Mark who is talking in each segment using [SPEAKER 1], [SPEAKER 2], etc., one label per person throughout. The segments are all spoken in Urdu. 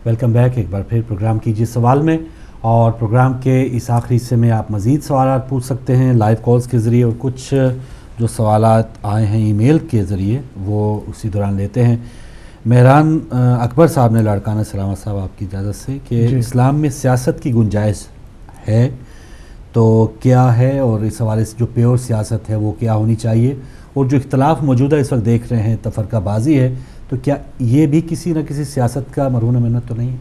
[SPEAKER 1] ویلکم بیک ایک بار پھر پروگرام کیجیے سوال میں، اور پروگرام کے اس آخری حصے میں آپ مزید سوالات پوچھ سکتے ہیں لائیو کالز کے ذریعے، اور کچھ جو سوالات آئے ہیں ای میل کے ذریعے وہ اسی دوران لیتے ہیں۔ مہران اکبر صاحب نے لاڑکانہ سلامت صاحب آپ کی اجازت سے کہ اسلام میں سیاست کی گنجائش ہے تو کیا ہے، اور اس حوالے سے جو پیور سیاست ہے وہ کیا ہونی چاہیے، اور جو اختلاف موجودہ اس وقت دیکھ رہے ہیں تفرقہ بازی ہے، تو کیا یہ بھی کسی نہ کسی سیاست کا مرہون منت تو نہیں ہے؟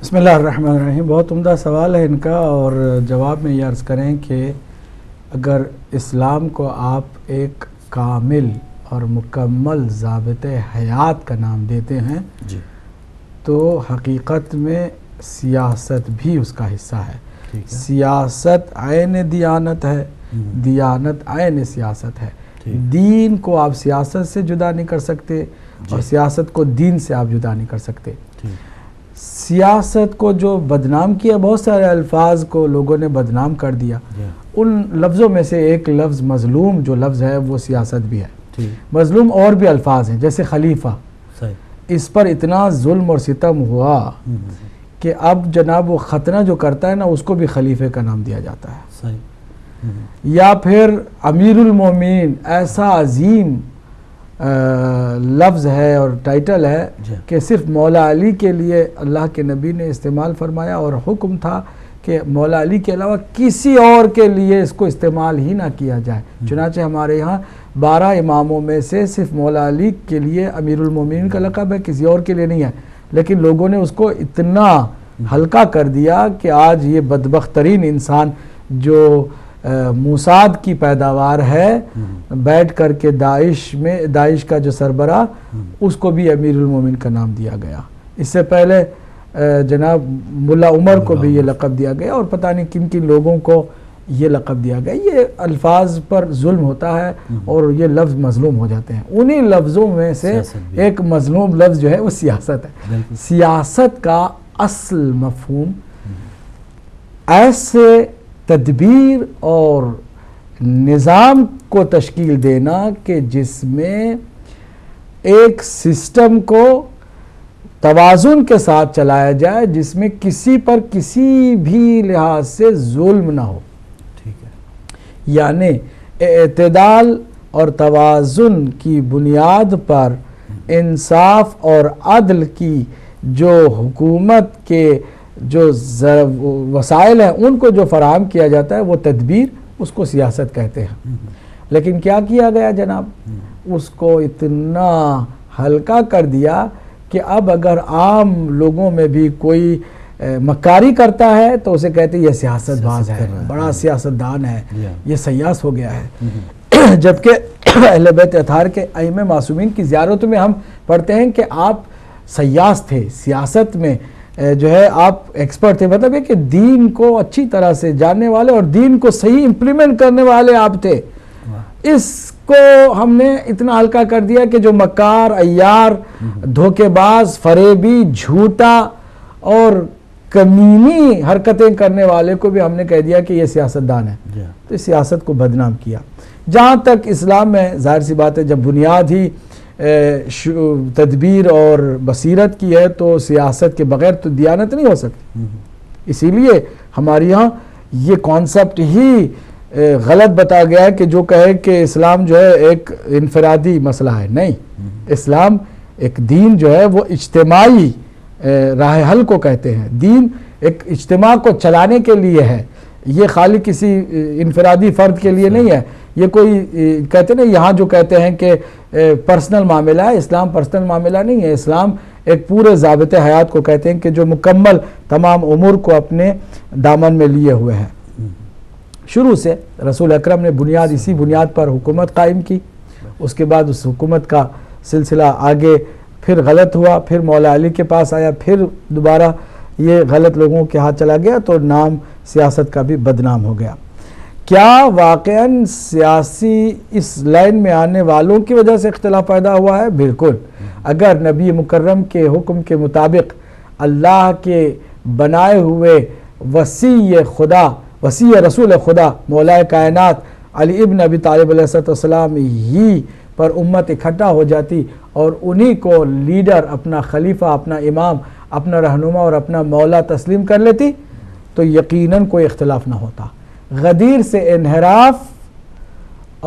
[SPEAKER 2] بسم اللہ الرحمن الرحیم۔ بہت عمدہ سوال ہے ان کا، اور جواب میں یہ عرض کریں کہ اگر اسلام کو آپ ایک کامل اور مکمل ضابط حیات کا نام دیتے ہیں
[SPEAKER 1] جی،
[SPEAKER 2] تو حقیقت میں سیاست بھی اس کا حصہ ہے۔
[SPEAKER 1] ٹھیک ہے،
[SPEAKER 2] سیاست عین دیانت ہے، دیانت عین سیاست ہے۔ دین کو آپ سیاست سے جدا نہیں کر سکتے، اور سیاست کو دین سے آپ جدا نہیں کر سکتے۔ سیاست کو جو بدنام کیا، بہت سارے الفاظ کو لوگوں نے بدنام کر دیا، ان لفظوں میں سے ایک لفظ مظلوم جو لفظ ہے وہ سیاست بھی ہے۔ مظلوم اور بھی الفاظ ہیں جیسے خلیفہ، اس پر اتنا ظلم اور ستم ہوا کہ اب جناب وہ ختنہ جو کرتا ہے نا اس کو بھی خلیفے کا نام دیا جاتا ہے۔ یا پھر امیر المومنین، ایسا عظیم لفظ ہے اور ٹائٹل ہے کہ صرف مولا علی کے لیے اللہ کے نبی نے استعمال فرمایا، اور حکم تھا کہ مولا علی کے علاوہ کسی اور کے لیے اس کو استعمال ہی نہ کیا جائے۔ چنانچہ ہمارے یہاں 12 اماموں میں سے صرف مولا علی کے لیے امیر المومنین کا لقب ہے، کسی اور کے لیے نہیں ہے، لیکن لوگوں نے اس کو اتنا ہلکا کر دیا کہ آج یہ بدبخت ترین انسان جو موساد کی پیداوار ہے، بیٹھ کر کے داعش کا جو سربراہ، اس کو بھی امیر المومنین کا نام دیا گیا۔ اس سے پہلے جناب ملا عمر کو بھی یہ لقب دیا گیا، اور پتہ نہیں کن کن لوگوں کو یہ لقب دیا گیا۔ یہ الفاظ پر ظلم ہوتا ہے اور یہ لفظ مظلوم ہو جاتے ہیں۔ انہی لفظوں میں سے ایک مظلوم لفظ جو ہے وہ سیاست ہے۔ سیاست کا اصل مفہوم ایسے تدبیر اور نظام کو تشکیل دینا کہ جس میں ایک سسٹم کو توازن کے ساتھ چلایا جائے، جس میں کسی پر کسی بھی لحاظ سے ظلم نہ ہو، یعنی اعتدال اور توازن کی بنیاد پر انصاف اور عدل کی جو حکومت کے جو وسائل ہیں ان کو جو فراہم کیا جاتا ہے وہ تدبیر، اس کو سیاست کہتے ہیں۔ لیکن کیا کیا گیا جناب، اس کو اتنا ہلکا کر دیا کہ اب اگر عام لوگوں میں بھی کوئی مکاری کرتا ہے تو اسے کہتے ہیں یہ سیاست باز ہے، بڑا سیاستدان ہے، یہ سیاس ہو گیا ہے۔ جبکہ اہل بیت اطہار کے ائمہ معصومین کی زیارتوں میں ہم پڑھتے ہیں کہ آپ سیاس تھے، سیاست میں جو ہے آپ ایکسپرٹ تھے، مطلب ہے کہ دین کو اچھی طرح سے جاننے والے اور دین کو صحیح امپلیمنٹ کرنے والے آپ تھے۔ اس کو ہم نے اتنا ہلکا کر دیا کہ جو مکار، عیار، دھوکے باز، فریبی، جھوٹا اور کمینی حرکتیں کرنے والے کو بھی ہم نے کہہ دیا کہ یہ سیاستدان ہے۔ تو اس سیاست کو بدنام کیا۔ جہاں تک اسلام میں ظاہر سی بات ہے جب بنیاد ہی تدبیر اور بصیرت کی ہے تو سیاست کے بغیر تو دیانت نہیں ہو سکتی۔ اسی لیے ہمارے یہاں یہ کانسیپٹ ہی غلط بتا گیا ہے کہ جو کہے کہ اسلام جو ہے ایک انفرادی مسئلہ ہے، نہیں، اسلام ایک دین جو ہے وہ اجتماعی راہ حل کو کہتے ہیں۔ دین ایک اجتماع کو چلانے کے لیے ہے، یہ خالی کسی انفرادی فرد کے لیے نہیں ہے۔ یہ کوئی کہتے ہیں یہاں جو کہتے ہیں کہ پرسنل معاملہ ہے، اسلام پرسنل معاملہ نہیں ہے۔ اسلام ایک پورے ضابط حیات کو کہتے ہیں کہ جو مکمل تمام امور کو اپنے دامن میں لیے ہوئے ہیں۔ شروع سے رسول اکرم نے اسی بنیاد پر حکومت قائم کی، اس کے بعد اس حکومت کا سلسلہ آگے پھر غلط ہوا، پھر مولا علی کے پاس آیا، پھر دوبارہ یہ غلط لوگوں کے ہاتھ چلا گیا تو نام سیاست کا بھی بدنام ہو گیا۔ کیا واقعاً سیاسی اس لائن میں آنے والوں کی وجہ سے اختلاف پیدا ہوا ہے؟ بالکل۔ اگر نبی مکرم کے حکم کے مطابق اللہ کے بنائے ہوئے وسیع رسول خدا مولا کائنات علی ابن ابی طالب علیہ السلام ہی پر امت اکٹھا ہو جاتی اور انہی کو لیڈر، اپنا خلیفہ، اپنا امام، اپنا رہنما اور اپنا مولا تسلیم کر لیتی تو یقیناً کوئی اختلاف نہ ہوتا۔ غدیر سے انحراف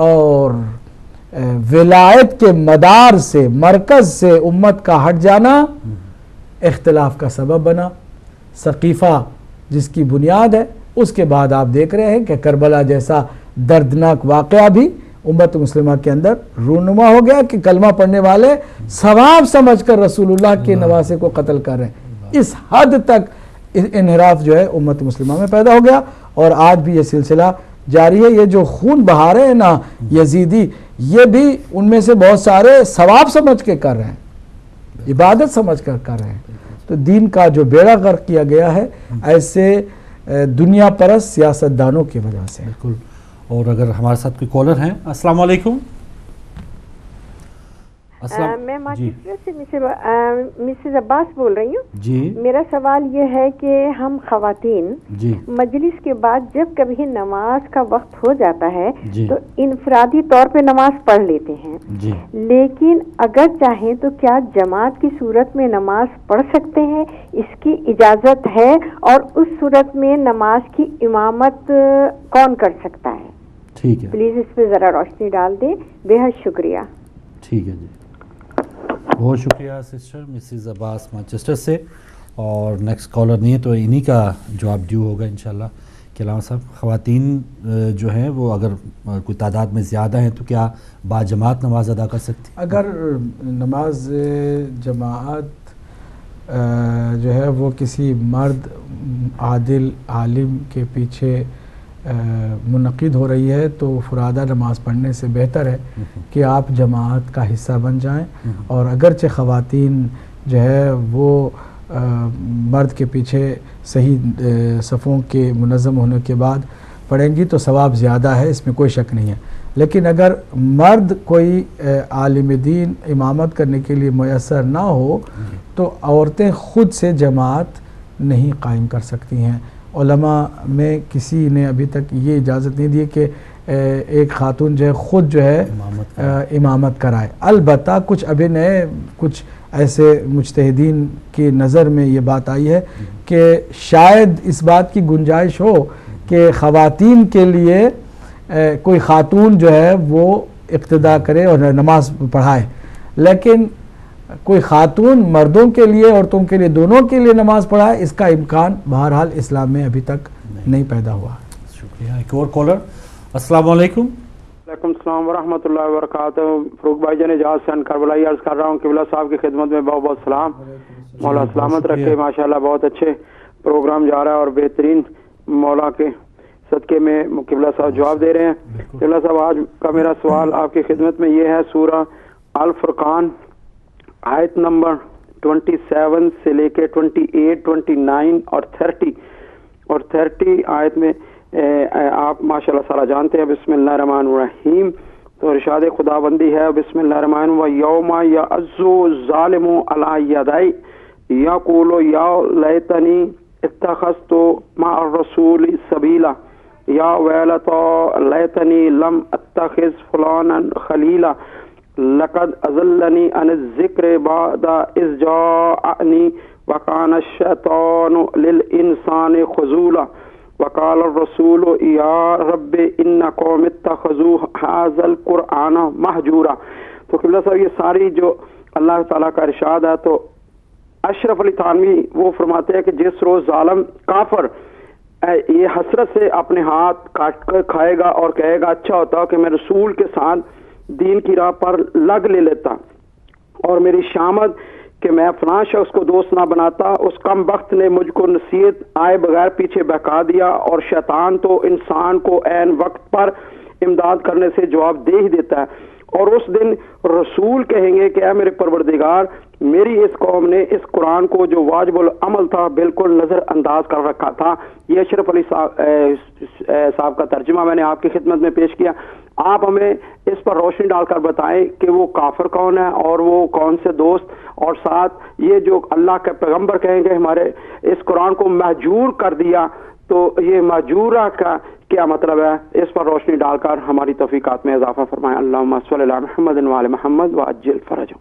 [SPEAKER 2] اور ولایت کے مدار سے، مرکز سے امت کا ہٹ جانا اختلاف کا سبب بنا۔ سقیفہ جس کی بنیاد ہے، اس کے بعد آپ دیکھ رہے ہیں کہ کربلا جیسا دردناک واقعہ بھی امت مسلمہ کے اندر رونما ہو گیا کہ کلمہ پڑھنے والے ثواب سمجھ کر رسول اللہ کے نواسے کو قتل کر رہے ہیں۔ اس حد تک انحراف جو ہے امت مسلمہ میں پیدا ہو گیا، اور آج بھی یہ سلسلہ جاری ہے۔ یہ جو خون بہا رہے ہیں نا یزیدی، یہ بھی ان میں سے بہت سارے ثواب سمجھ کے کر رہے ہیں، عبادت سمجھ کر کر رہے ہیں۔ تو دین کا جو بیڑا غرق کیا گیا ہے ایسے دنیا پرست سیاستدانوں کی وجہ سے۔
[SPEAKER 1] بالکل۔ اور اگر ہمارے ساتھ کوئی کالر ہیں، السلام علیکم۔
[SPEAKER 3] میں مانچسٹر سے مسز عباس بول رہی ہوں
[SPEAKER 1] جی۔
[SPEAKER 3] میرا سوال یہ ہے کہ ہم خواتین
[SPEAKER 1] جی
[SPEAKER 3] مجلس کے بعد جب کبھی نماز کا وقت ہو جاتا ہے
[SPEAKER 1] جی
[SPEAKER 3] تو انفرادی طور پہ نماز پڑھ لیتے ہیں،
[SPEAKER 1] جی
[SPEAKER 3] لیکن اگر چاہیں تو کیا جماعت کی صورت میں نماز پڑھ سکتے ہیں؟ اس کی اجازت ہے؟ اور اس صورت میں نماز کی امامت کون کر سکتا ہے؟
[SPEAKER 1] ٹھیک ہے،
[SPEAKER 3] پلیز اس پہ ذرا روشنی ڈال دیں، بے حد شکریہ۔
[SPEAKER 1] ٹھیک ہے جی، بہت شکریہ سسٹر مسز عباس مانچسٹر سے۔ اور نیکسٹ کالر نہیں ہے تو انہی کا جواب ڈیو ہوگا انشاءاللہ۔ کہ علامہ صاحب، خواتین جو ہیں وہ اگر کوئی تعداد میں زیادہ ہیں تو کیا باجماعت نماز ادا کر سکتی؟
[SPEAKER 2] اگر نماز جماعت جو ہے وہ کسی مرد عادل عالم کے پیچھے منعقد ہو رہی ہے تو فرادہ نماز پڑھنے سے بہتر ہے کہ آپ جماعت کا حصہ بن جائیں، اور اگرچہ خواتین جو ہے وہ مرد کے پیچھے صحیح صفوں کے منظم ہونے کے بعد پڑھیں گی تو ثواب زیادہ ہے، اس میں کوئی شک نہیں ہے۔ لیکن اگر مرد کوئی عالم دین امامت کرنے کے لیے میسر نہ ہو تو عورتیں خود سے جماعت نہیں قائم کر سکتی ہیں۔ علماء میں کسی نے ابھی تک یہ اجازت نہیں دی کہ ایک خاتون جو ہے خود جو ہے امامت کرائے۔ البتہ کچھ ابھی نئے کچھ ایسے مجتہدین کی نظر میں یہ بات آئی ہے کہ شاید اس بات کی گنجائش ہو کہ خواتین کے لیے کوئی خاتون جو ہے وہ اقتدا کرے اور نماز پڑھائے، لیکن کوئی خاتون مردوں کے لیے عورتوں کے لیے دونوں کے لیے نماز پڑھائے، اس کا امکان بہرحال اسلام میں ابھی تک نہیں پیدا ہوا۔
[SPEAKER 1] شکریہ۔ ایک اور کالر، السلام علیکم۔
[SPEAKER 4] وعلیکم السلام ورحمۃ اللہ وبرکاتہ۔ فروغ بھائی جان اجاز سے کربلائی عرض کر رہا ہوں، قبلہ صاحب کی خدمت میں بہت بہت سلام، مولا سلامت رکھے۔ ماشاءاللہ بہت اچھے پروگرام جا رہا ہے اور بہترین مولا کے صدقے میں قبلہ صاحب جواب دے رہے ہیں۔ قبلہ صاحب آج کا میرا سوال آپ کی خدمت میں یہ ہے، سورہ الفرقان آیت نمبر 27 سے لے کے 28، 29 اور 30 آیت میں آپ ماشاءاللہ سارا جانتے ہیں، بسم اللہ الرحمن الرحیم، تو ارشاد خدا بندی ہے بسم اللہ الرحمن الرحیم، یوم یعض الظالم علی یدی یقول یا لیتنی اتخذت مع الرسول سبیلا یا ویلتا لیتنی لم اتخذ فلانا خلیلا لقد اضلنی عن الذکر بعد اذ جاءنی وکان الشیطان للانسان خذولا وقال الرسول یا رب ان قوم اتخذوا هذا القرآن مہجورا۔ تو قبلہ صاحب یہ ساری جو اللہ تعالیٰ کا ارشاد ہے، تو اشرف علی تھانوی وہ فرماتے ہیں کہ جس روز ظالم کافر یہ حسرت سے اپنے ہاتھ کاٹ کر کھائے گا اور کہے گا اچھا ہوتا کہ میں رسول کے ساتھ دین کی راہ پر لگ لے لیتا اور میری شامت کہ میں فلاں شخص کو دوست نہ بناتا، اس کم بخت نے مجھ کو نصیحت آئے بغیر پیچھے بہکا دیا، اور شیطان تو انسان کو عین وقت پر امداد کرنے سے جواب دے ہی دیتا ہے۔ اور اس دن رسول کہیں گے کہ اے میرے پروردگار، میری اس قوم نے اس قرآن کو جو واجب العمل تھا بالکل نظر انداز کر رکھا تھا۔ یہ اشرف علی صاحب کا ترجمہ میں نے آپ کی خدمت میں پیش کیا۔ آپ ہمیں اس پر روشنی ڈال کر بتائیں کہ وہ کافر کون ہے اور وہ کون سے دوست، اور ساتھ یہ جو اللہ کے پیغمبر کہیں گے ہمارے اس قرآن کو مہجور کر دیا، تو یہ مہجورہ کا کیا مطلب ہے، اس پر روشنی ڈال کر ہماری توفیقات میں اضافہ فرمائیں۔ اللہم صلی علی محمد وعلی محمد وعجل فرجہ۔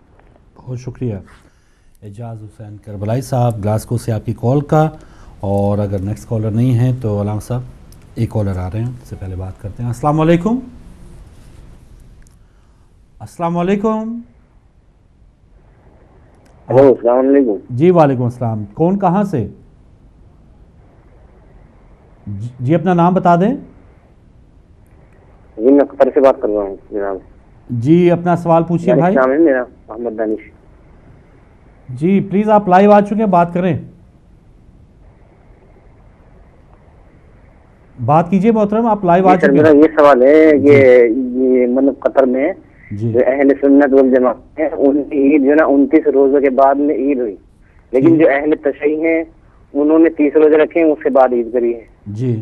[SPEAKER 1] بہت شکریہ اعجاز حسین کربلائی صاحب گلاسکو سے آپ کی کال کا. اور اگر نیکسٹ کالر نہیں ہیں تو علامہ صاحب ایک کالر آ رہے ہیں, اس سے پہلے بات کرتے ہیں. السلام علیکم. السلام علیکم.
[SPEAKER 5] ہلو السلام علیکم.
[SPEAKER 1] جی وعلیکم السلام. کون کہاں سے؟ جی اپنا نام بتا دیں.
[SPEAKER 5] جی میں قطر سے بات کر رہا ہوں جناب.
[SPEAKER 1] جی اپنا سوال پوچھیے بھائی.
[SPEAKER 5] نام ہے میرا محمد دانش.
[SPEAKER 1] جی پلیز آپ لائیو آ چکے ہیں, بات کریں, بات کیجئے محترم, آپ لائیو آ چکے ہیں.
[SPEAKER 5] میرا یہ سوال ہے کہ یہ مطلب قطر میں
[SPEAKER 1] جی
[SPEAKER 5] جو اہل سنت والجماعت ہیں ان کی عید جو نا 29 روزوں کے بعد میں عید ہوئی, لیکن جو اہل تشیع ہیں انہوں نے 30 روزے رکھے ہیں, اس کے بعد عید کری ہے.
[SPEAKER 1] جی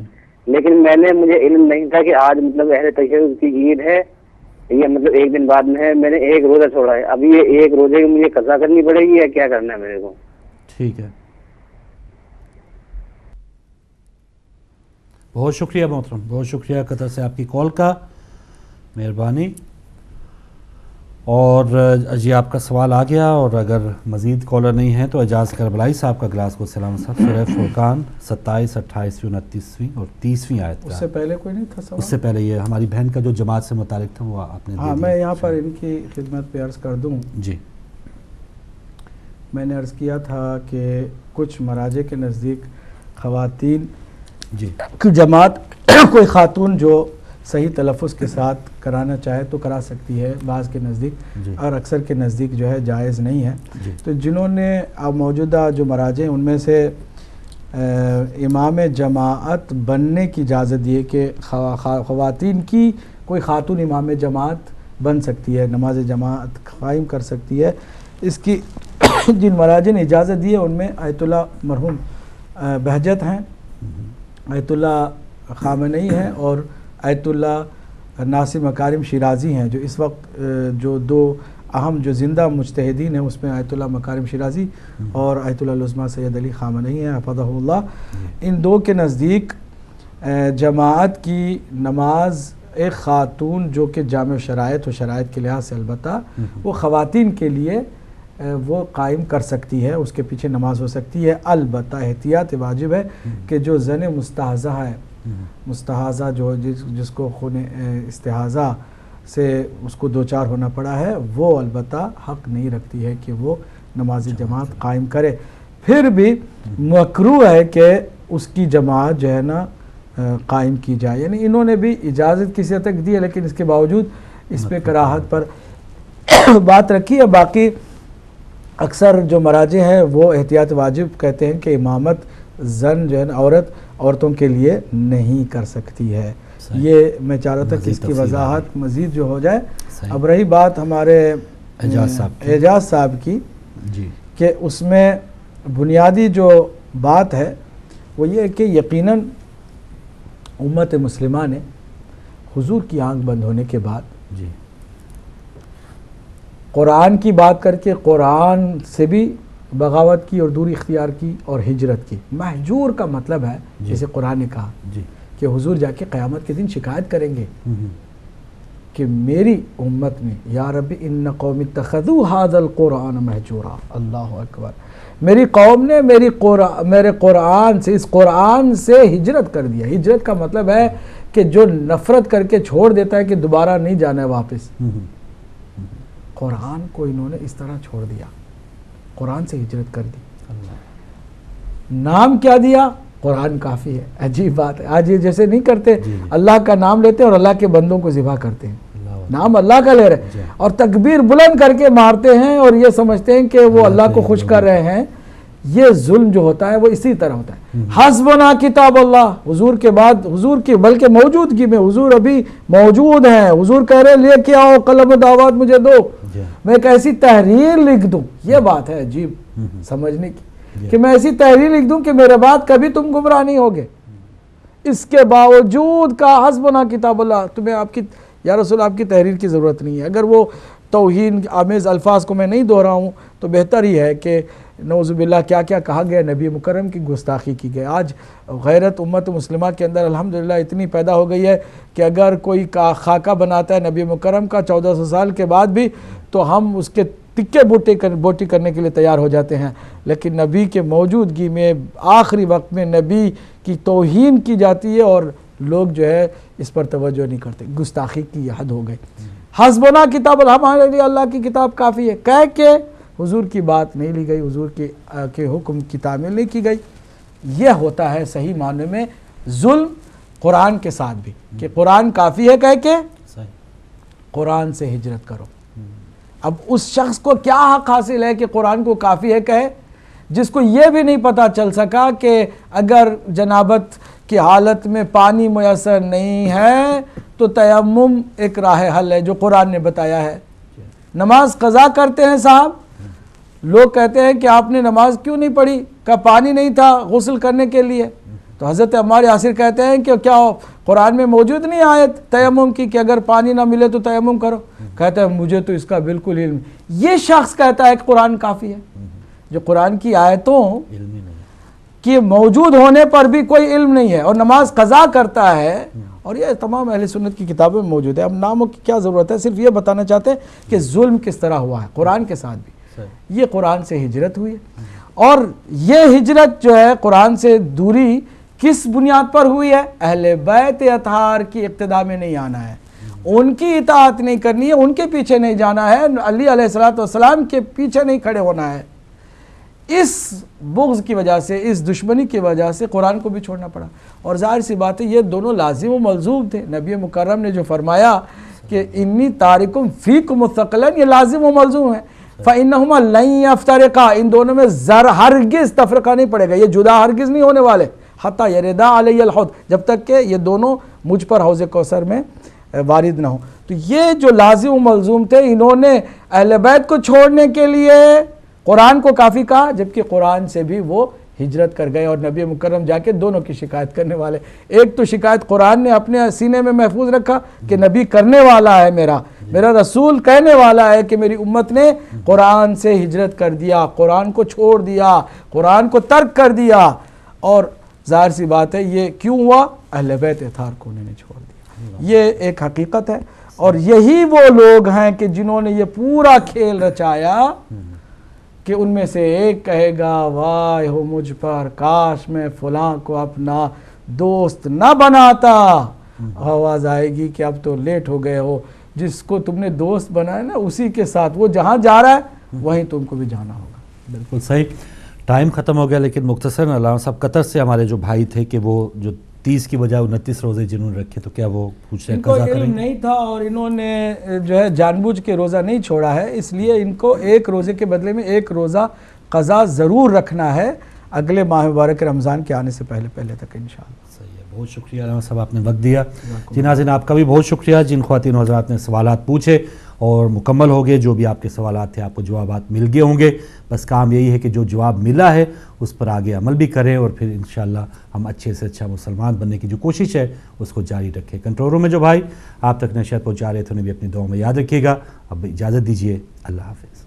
[SPEAKER 5] لیکن مجھے علم نہیں تھا کہ آج مطلب اہل تشیع کی عید ہے, یہ مطلب ایک دن بعد میں ہے. میں نے ایک روزہ چھوڑا ہے, ابھی یہ ایک روزے کی مجھے قضا کرنی پڑے گی یا کیا کرنا ہے میرے کو؟
[SPEAKER 1] ٹھیک ہے, بہت شکریہ محترم, بہت شکریہ قطر سے آپ کی کال کا, مہربانی. اور جی آپ کا سوال آ گیا. اور اگر مزید کالر نہیں ہیں تو اعجاز کربلائی صاحب کا گلاسکو سے علامہ صاحب سورہ فرقان 27, 28, 29 اور 30 آیت
[SPEAKER 2] اس
[SPEAKER 1] کا.
[SPEAKER 2] سے پہلے کوئی نہیں تھا سوال؟
[SPEAKER 1] اس سے پہلے یہ ہماری بہن کا جو جماعت سے متعلق تھا وہ آپ نے.
[SPEAKER 2] ہاں میں یہاں پر ان کی خدمت پہ عرض کر دوں.
[SPEAKER 1] جی
[SPEAKER 2] میں نے عرض کیا تھا کہ کچھ مراجع کے نزدیک خواتین
[SPEAKER 1] جی
[SPEAKER 2] کی جماعت کوئی خاتون جو صحیح تلفظ کے ساتھ کرانا چاہے تو کرا سکتی ہے, بعض کے نزدیک,
[SPEAKER 1] جی
[SPEAKER 2] اور اکثر کے نزدیک جو ہے جائز نہیں ہے.
[SPEAKER 1] جی
[SPEAKER 2] تو جنہوں نے اب موجودہ جو مراجع ان میں سے امام جماعت بننے کی اجازت دی ہے کہ خواتین کی کوئی خاتون امام جماعت بن سکتی ہے, نماز جماعت قائم کر سکتی ہے. اس کی جن مراجع نے اجازت دی ہے ان میں آیت اللہ مرحوم بہجت ہیں, آیت اللہ خامنئی ہیں, اور آیت اللہ ناصر مکارم شیرازی ہیں. جو اس وقت جو دو اہم جو زندہ مجتہدین ہیں اس میں آیت اللہ مکارم شیرازی اور آیت اللہ العظمیٰ سید علی خامنئی ہیں حفظہ اللہ. ان دو کے نزدیک جماعت کی نماز ایک خاتون جو کہ جامع شرائط و شرائط کے لحاظ سے البتہ وہ خواتین کے لیے وہ قائم کر سکتی ہے, اس کے پیچھے نماز ہو سکتی ہے. البتہ احتیاط واجب ہے کہ جو زن مستحاضہ ہے, مستحاضہ جو جس کو خون استحاضہ سے اس کو دوچار ہونا پڑا ہے, وہ البتہ حق نہیں رکھتی ہے کہ وہ نماز جماعت قائم کرے. پھر بھی مکروہ ہے کہ اس کی جماعت جو ہے نا قائم کی جائے. یعنی انہوں نے بھی اجازت کسی حد تک دی ہے, لیکن اس کے باوجود اس پہ کراہت پر بات رکھی ہے. باقی اکثر جو مراجع ہیں وہ احتیاط واجب کہتے ہیں کہ امامت زن جو ہے نا عورتوں کے لیے نہیں کر سکتی ہے. یہ میں چاہ رہا تھا کہ اس کی وضاحت مزید جو ہو جائے. اب رہی بات ہمارے اعجاز صاحب کی, کہ اس میں بنیادی جو بات ہے وہ یہ ہے کہ یقیناً امت مسلمہ نے حضور کی آنکھ بند ہونے کے بعد قرآن کی بات کر کے قرآن سے بھی بغاوت کی اور دوری اختیار کی اور ہجرت کی. محجور کا مطلب ہے جیسے قرآن نے کہا کہ حضور جا کے قیامت کے دن شکایت کریں گے کہ میری امت میں یا رب ان قوم اتخذوا ھذا القرآن مہجورا. اللہ اکبر. میری قوم نے میرے قرآن سے, اس قرآن سے ہجرت کر دیا. ہجرت کا مطلب ہے کہ جو نفرت کر کے چھوڑ دیتا ہے کہ دوبارہ نہیں جانا ہے واپس. قرآن کو انہوں نے اس طرح چھوڑ دیا, قرآن سے ہجرت کر دی. نام کیا دیا؟ قرآن کافی ہے. عجیب بات ہے, آج یہ جیسے نہیں کرتے, اللہ کا نام لیتے اور اللہ کے بندوں کو ذبح کرتے ہیں. نام اللہ کا لے رہے ہیں اور تکبیر بلند کر کے مارتے ہیں اور یہ سمجھتے ہیں کہ وہ اللہ کو خوش کر رہے ہیں. یہ ظلم جو ہوتا ہے وہ اسی طرح ہوتا ہے. حسبنا کتاب اللہ, حضور کے بعد حضور کی بلکہ موجودگی میں حضور ابھی موجود ہیں, حضور کہہ رہے لے کے آؤ قلم دعوات مجھے دو, میں ایک ایسی تحریر لکھ دوں. یہ بات ہے عجیب سمجھنے کی کہ میں ایسی تحریر لکھ دوں کہ میرے بعد کبھی تم گمراہ نہیں ہوگے. اس کے باوجود کا حسبنا کتاب اللہ, تمہیں آپ کی یا رسول آپ کی تحریر کی ضرورت نہیں ہے. اگر وہ توہین آمیز الفاظ کو میں نہیں دہراؤں تو بہتر ہی ہے کہ نعوذ باللہ کیا کیا کہا گیا, نبی مکرم کی گستاخی کی گئی. آج غیرت امت مسلمہ کے اندر الحمدللہ اتنی پیدا ہو گئی ہے کہ اگر کوئی خاکہ بناتا ہے نبی مکرم کا 1400 سال کے بعد بھی, تو ہم اس کے ٹکے بوٹی کرنے کے لیے تیار ہو جاتے ہیں، لیکن نبی کے موجودگی میں آخری وقت میں نبی کی توہین کی جاتی ہے اور لوگ جو ہے اس پر توجہ نہیں کرتے. گستاخی کی یہ حد ہو گئی. حسبنا کتاب ہمارے لیے اللہ کی کتاب کافی ہے کہہ کے حضور کی بات نہیں لی گئی، حضور کے حکم کی تعمیل نہیں کی گئی. یہ ہوتا ہے صحیح معنی میں ظلم قرآن کے ساتھ بھی، کہ قرآن کافی ہے کہہ کے قرآن سے ہجرت کرو. اب اس شخص کو کیا حق حاصل ہے کہ قرآن کو کافی ہے کہے، جس کو یہ بھی نہیں پتا چل سکا کہ اگر جنابت کی حالت میں پانی میسر نہیں ہے تو تیمم ایک راہ حل ہے جو قرآن نے بتایا ہے. نماز قضا کرتے ہیں صاحب، لوگ کہتے ہیں کہ آپ نے نماز کیوں نہیں پڑھی، کہ پانی نہیں تھا غسل کرنے کے لیے. تو حضرت عمار یاسر کہتے ہیں کہ کیا قرآن میں موجود نہیں آیت تیمم کی کہ اگر پانی نہ ملے تو تیمم کرو؟ کہتا ہے مجھے تو اس کا بالکل علم. یہ شخص کہتا ہے کہ قرآن کافی ہے، جو قرآن کی آیتوں کہ موجود ہونے پر بھی کوئی علم نہیں ہے اور نماز قضا کرتا ہے. اور یہ تمام اہل سنت کی کتابوں میں موجود ہے. اب ناموں کی کیا ضرورت ہے، صرف یہ بتانا چاہتے ہیں کہ ظلم کس طرح ہوا ہے قرآن کے ساتھ بھی. یہ قرآن سے ہجرت ہوئی ہے، اور یہ ہجرت جو ہے قرآن سے دوری کس بنیاد پر ہوئی ہے؟ اہل بیت اطہار کی اقتداء میں نہیں آنا ہے، ان کی اطاعت نہیں کرنی ہے، ان کے پیچھے نہیں جانا ہے، علی علیہ السلام کے پیچھے نہیں کھڑے ہونا ہے. اس بغض کی وجہ سے، اس دشمنی کی وجہ سے قرآن کو بھی چھوڑنا پڑا. اور ظاہر سی بات ہے یہ دونوں لازم و ملزوم تھے. نبی مکرم نے جو فرمایا کہ انی تارکم فیکم الثقلین، یہ لازم و ملزوم ہے. فإنہما لن یفترقا، ان دونوں میں ہرگز تفرقہ نہیں پڑے گا، یہ جدا ہرگز نہیں ہونے والے. حتی یردا علی الحوض، جب تک کہ یہ دونوں مجھ پر حوض کوثر میں وارد نہ ہوں. تو یہ جو لازم و ملزوم تھے، انہوں نے اہل بیت کو چھوڑنے کے لیے قرآن کو کافی کہا، جبکہ قرآن سے بھی وہ ہجرت کر گئے. اور نبی مکرم جا کے دونوں کی شکایت کرنے والے، ایک تو شکایت قرآن نے اپنے سینے میں محفوظ رکھا کہ نبی کرنے والا ہے، میرا رسول کہنے والا ہے کہ میری امت نے قرآن سے ہجرت کر دیا، قرآن کو چھوڑ دیا، قرآن کو ترک کر دیا. اور ظاہر سی بات ہے یہ کیوں ہوا؟ اہل بیت اطہار کو انہوں نے چھوڑ دیا. یہ ایک حقیقت ہے. اور یہی وہ لوگ ہیں کہ جنہوں نے یہ پورا کھیل رچایا کہ ان میں سے ایک کہے گا واہ ہو مجھ پر، کاش میں فلاں کو اپنا دوست نہ بناتا. آواز آئے گی کہ اب تو لیٹ ہو گئے ہو، جس کو تم نے دوست بنایا نا اسی کے ساتھ وہ جہاں جا رہا ہے وہیں تم کو بھی جانا ہوگا.
[SPEAKER 1] بالکل صحیح. ٹائم ختم ہو گیا، لیکن مختصر علامہ صاحب قطر سے ہمارے جو بھائی تھے کہ وہ جو 30 کی بجائے 29 روزے جنہوں نے رکھے، تو کیا وہ پوچھ رہے ہیں قضا کریں گے؟
[SPEAKER 2] علم نہیں تھا اور انہوں نے جو ہے جان بوجھ کے روزہ نہیں چھوڑا ہے، اس لیے ان کو ایک روزے کے بدلے میں ایک روزہ قضا ضرور رکھنا ہے اگلے ماہ مبارک رمضان کے آنے سے پہلے تک انشاءاللہ.
[SPEAKER 1] صحیح ہے، بہت شکریہ علامہ صاحب، آپ نے وقت دیا. جی ناظرین، آپ کا بھی بہت شکریہ. جن خواتین و حضرات نے سوالات پوچھے اور مکمل ہو گئے، جو بھی آپ کے سوالات تھے آپ کو جوابات مل گئے ہوں گے. بس کام یہی ہے کہ جو جواب ملا ہے اس پر آگے عمل بھی کریں، اور پھر انشاءاللہ ہم اچھے سے اچھا مسلمان بننے کی جو کوشش ہے اس کو جاری رکھیں. کنٹرول روم میں جو بھائی آپ تک نشریات پہنچا رہے تھے انہیں بھی اپنی دعاؤں میں یاد رکھیے گا. اب اجازت دیجیے، اللہ حافظ.